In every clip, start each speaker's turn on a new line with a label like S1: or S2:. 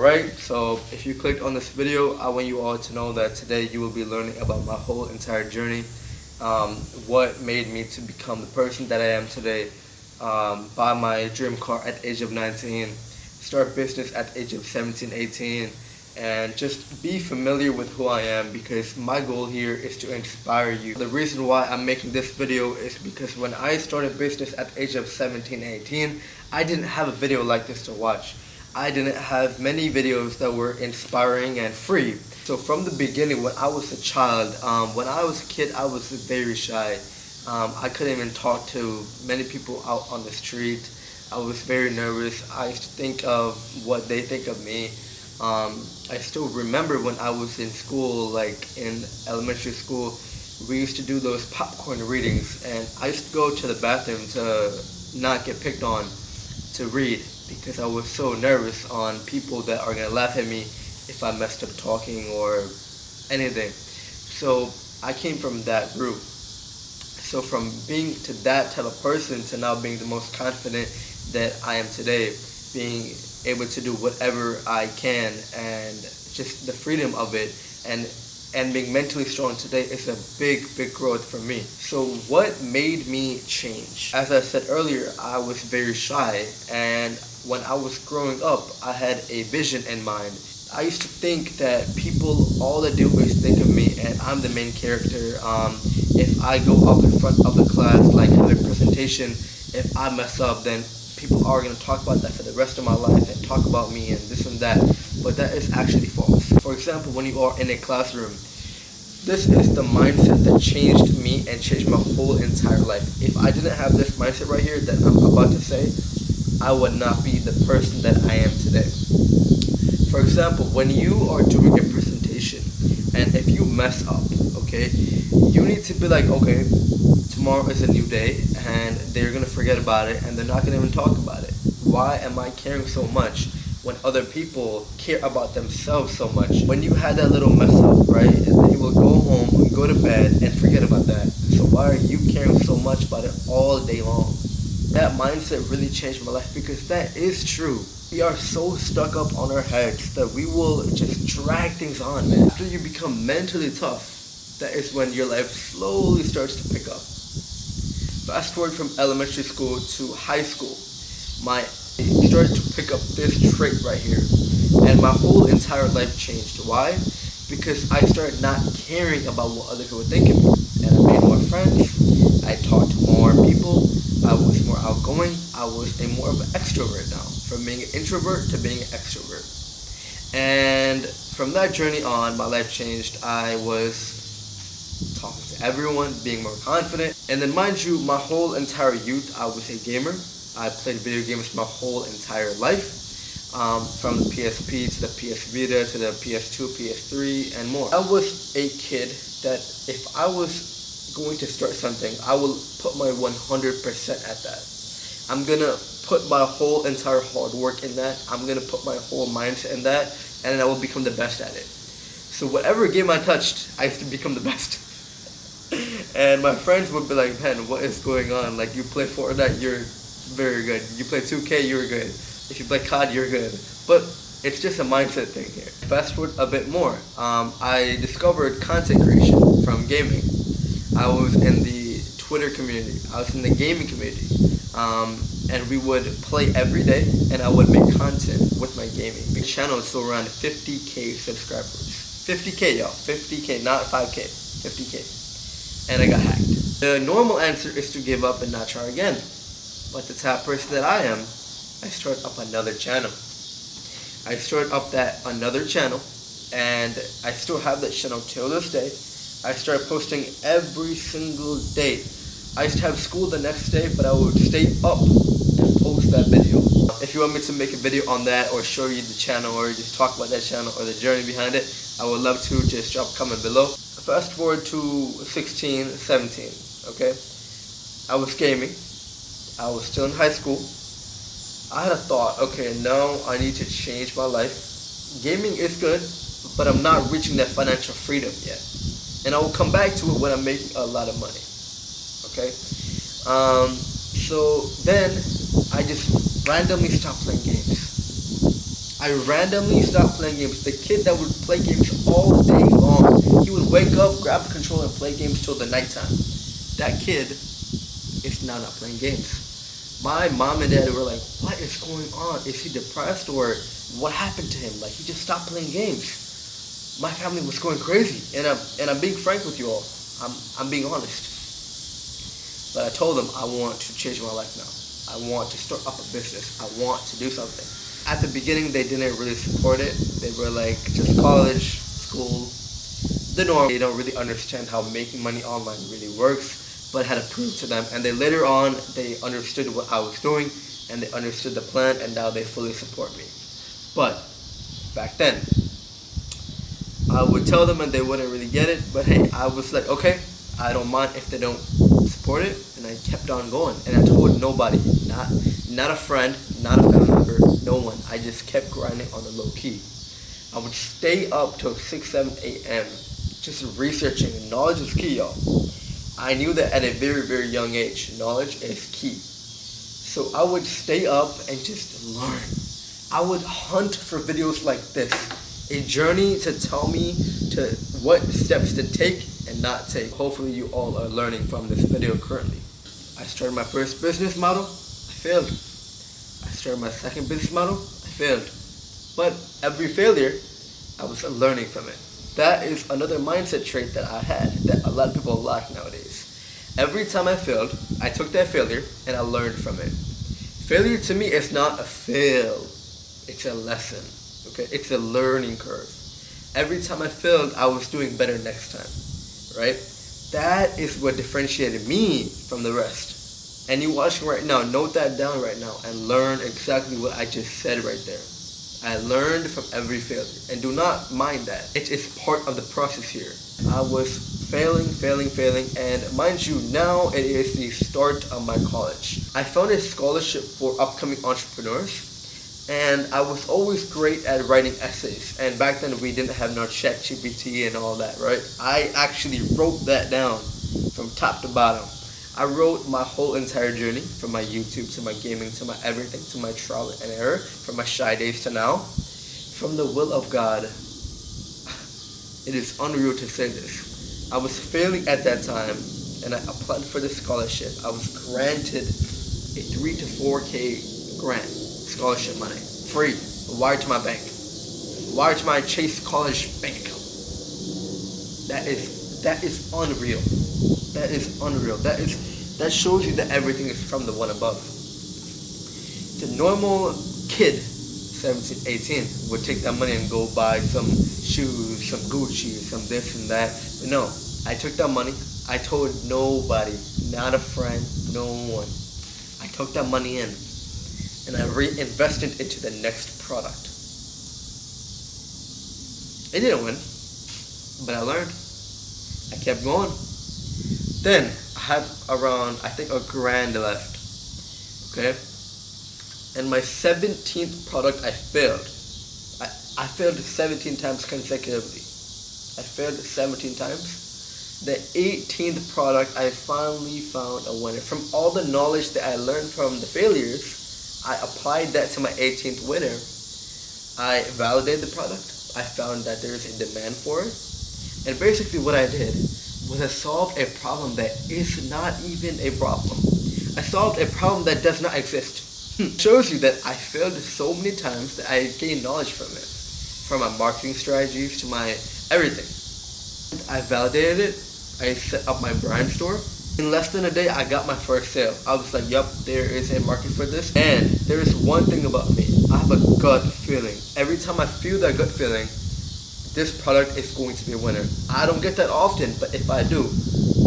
S1: Right, so if you clicked on this video, I want you all to know that today you will be learning about my whole entire journey, what made me to become the person that I am today, buy my dream car at the age of 19, start business at the age of 17, 18, and just be familiar with who I am, because my goal here is to inspire you. The reason why I'm making this video is because when I started business at the age of 17, 18, I didn't have a video like this to watch. I didn't have many videos that were inspiring and free. So from the beginning, when I was a child, when I was a kid, I was very shy. I couldn't even talk to many people out on the street. I was very nervous. I used to think of what they think of me. I still remember when I was in school, like in elementary school, we used to do those popcorn readings, and I used to go to the bathroom to not get picked on to read, because I was so nervous on people that are gonna laugh at me if I messed up talking or anything. So I came from that group. So from being to that type of person to now being the most confident that I am today, being able to do whatever I can, and just the freedom of it, and being mentally strong today is a big growth for me. So what made me change? As I said earlier, I was very shy, and when I was growing up, I had a vision in mind. I used to think that people, all they do is think of me and I'm the main character. If I go up in front of the class, like have a presentation, if I mess up, then people are going to talk about that for the rest of my life and talk about me and this and that. But that is actually false. For example, when you are in a classroom, this is the mindset that changed me and changed my whole entire life. If I didn't have this mindset right here that I'm about to say, I would not be the person that I am today. For example, when you are doing a presentation, and if you mess up, okay, you need to be like, okay, tomorrow is a new day, and they're going to forget about it, and they're not going to even talk about it. Why am I caring so much when other people care about themselves so much? When you had that little mess up, right, and then you will go home, go to bed, and forget about that. So why are you caring so much about it all day long? That mindset really changed my life, because that is true. We are so stuck up on our heads that we will just drag things on, man. After you become mentally tough, that is when your life slowly starts to pick up. Fast forward from elementary school to high school, I started to pick up this trait right here, and my whole entire life changed. Why? Because I started not caring about what other people think of me, and I made more friends, I talked to more people, I was more outgoing, I was more of an extrovert now, from being an introvert to being an extrovert. And from that journey on, my life changed. I was talking to everyone, being more confident, and then mind you, my whole entire youth, I was a gamer. I played video games my whole entire life. From the PSP to the PS Vita to the PS2, PS3, and more. I was a kid that if I was going to start something, I will put my 100% at that. I'm gonna put my whole entire hard work in that. I'm gonna put my whole mindset in that, and then I will become the best at it. So whatever game I touched, I used to become the best. And my friends would be like, man, what is going on? Like, you play Fortnite, you're very good. You play 2K, you're good. If you play COD, you're good. But it's just a mindset thing here. Fast forward a bit more. I discovered content creation from gaming. I was in the Twitter community. I was in the gaming community. And we would play every day, and I would make content with my gaming. The channel is still around 50K subscribers. 50K, y'all. 50K, not 5K. 50K. And I got hacked. The normal answer is to give up and not try again. But the type of person that I am, I started up another channel. I started up that another channel, and I still have that channel till this day. I started posting every single day. I used to have school the next day, but I would stay up and post that video. If you want me to make a video on that, or show you the channel, or just talk about that channel or the journey behind it, I would love to. Just drop a comment below. Fast forward to 16, 17, okay? I was gaming. I was still in high school. I had a thought, okay, now I need to change my life. Gaming is good, but I'm not reaching that financial freedom yet. And I will come back to it when I'm making a lot of money, okay? So then I just randomly stopped playing games. I randomly stopped playing games. The kid that would play games all day long, he would wake up, grab the controller, and play games till the nighttime. That kid is now not playing games. My mom and dad were like, what is going on? Is he depressed or what happened to him? Like, he just stopped playing games. My family was going crazy. And I'm being frank with you all. I'm being honest. But I told them I want to change my life now. I want to start up a business. I want to do something. At the beginning, they didn't really support it. They were like, just college, school, the norm. They don't really understand how making money online really works, but I had to prove to them. And then later on, they understood what I was doing, and they understood the plan, and now they fully support me. But back then, I would tell them and they wouldn't really get it, but hey, I was like, okay, I don't mind if they don't support it, and I kept on going. And I told nobody, not a friend, not a family member, no one. I just kept grinding on the low key. I would stay up till 6, 7 a.m. just researching. Knowledge is key, y'all. I knew that at a very, very young age, knowledge is key. So I would stay up and just learn. I would hunt for videos like this. A journey to tell me to what steps to take and not take. Hopefully you all are learning from this video currently. I started my first business model, I failed. I started my second business model, I failed. But every failure, I was learning from it. That is another mindset trait that I had that a lot of people lack nowadays. Every time I failed, I took that failure and I learned from it. Failure to me is not a fail, it's a lesson. Okay, it's a learning curve. Every time I failed, I was doing better next time, right? That is what differentiated me from the rest. And you watching right now, note that down right now and learn exactly what I just said right there. I learned from every failure, and do not mind that. It is part of the process here. I was failing, and mind you, now it is the start of my college. I found a scholarship for upcoming entrepreneurs. And I was always great at writing essays. And back then we didn't have no ChatGPT and all that, right? I actually wrote that down from top to bottom. I wrote my whole entire journey, from my YouTube to my gaming to my everything, to my trial and error, from my shy days to now. From the will of God. It is unreal to say this. I was failing at that time, and I applied for the scholarship. I was granted a 3 to 4K grant. Scholarship money, free, wired to my bank, wired to my Chase College bank account. That is unreal. That is unreal. That shows you that everything is from the one above. The normal kid, 17, 18, would take that money and go buy some shoes, some Gucci, some this and that. But no, I took that money. I told nobody, not a friend, no one. I took that money in. And I reinvested into the next product. It didn't win, but I learned. I kept going. Then I had around, I think, $1,000 left. Okay? And my 17th product, I failed. I failed 17 times consecutively. I failed 17 times. The 18th product, I finally found a winner. From all the knowledge that I learned from the failures, I applied that to my 18th winner. I validated the product. I found that there is a demand for it. And basically what I did was I solved a problem that is not even a problem. I solved a problem that does not exist. Shows you that I failed so many times that I gained knowledge from it. From my marketing strategies to my everything. I validated it. I set up my brand store. In less than a day, I got my first sale. I was like, yup, there is a market for this. And there is one thing about me. I have a gut feeling. Every time I feel that gut feeling, this product is going to be a winner. I don't get that often, but if I do,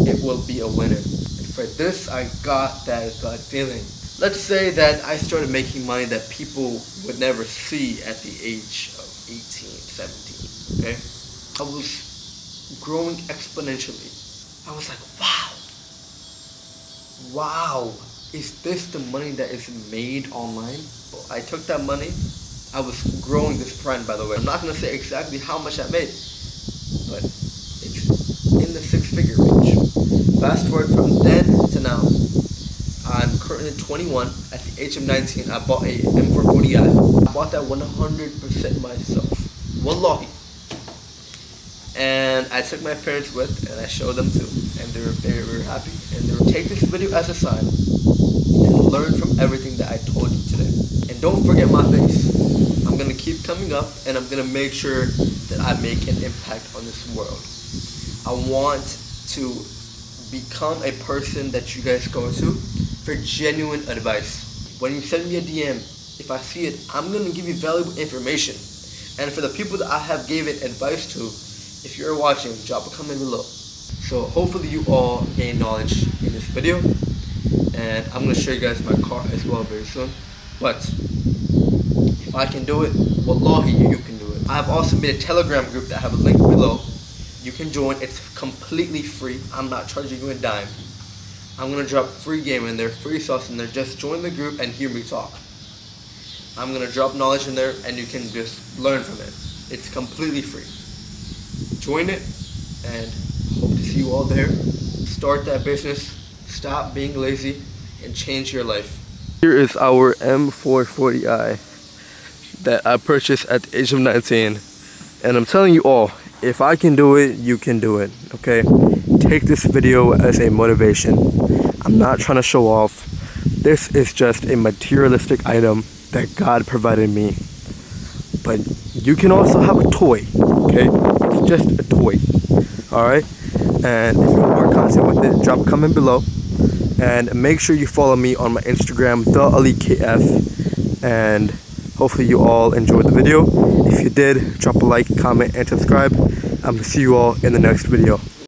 S1: it will be a winner. And for this, I got that gut feeling. Let's say that I started making money that people would never see at the age of 18, 17, okay? I was growing exponentially. I was like, wow, is this the money that is made online? I took that money. I was growing this brand, by the way. I'm not going to say exactly how much I made, but it's in the 6-figure range. Fast forward from then to now, I'm currently turning 21 at the age of 19. I bought a M440i. I bought that 100% myself. Wallahi. And I took my parents with, and I showed them too, and they were very, very happy. And they were take this video as a sign and learn from everything that I told you today. And don't forget my face. I'm gonna keep coming up, and I'm gonna make sure that I make an impact on this world. I want to become a person that you guys go to for genuine advice. When you send me a DM, if I see it, I'm gonna give you valuable information. And for the people that I have given advice to, if you're watching, drop a comment below. So hopefully you all gain knowledge in this video, and I'm gonna show you guys my car as well very soon. But if I can do it, wallahi, you can do it. I have also made a Telegram group that I have a link below. You can join. It's completely free. I'm not charging you a dime. I'm gonna drop free game in there, free sauce in there. Just join the group and hear me talk. I'm gonna drop knowledge in there, and you can just learn from it. It's completely free. Join it, and hope to see you all there. Start that business, stop being lazy, and change your life. Here is our M440i that I purchased at the age of 19. And I'm telling you all, if I can do it, you can do it, okay? Take this video as a motivation. I'm not trying to show off. This is just a materialistic item that God provided me. But you can also have a toy, okay? It's just a toy, alright? And if you want more content with it, drop a comment below. And make sure you follow me on my Instagram, TheAliKF. And hopefully you all enjoyed the video. If you did, drop a like, comment, and subscribe. I'm gonna see you all in the next video.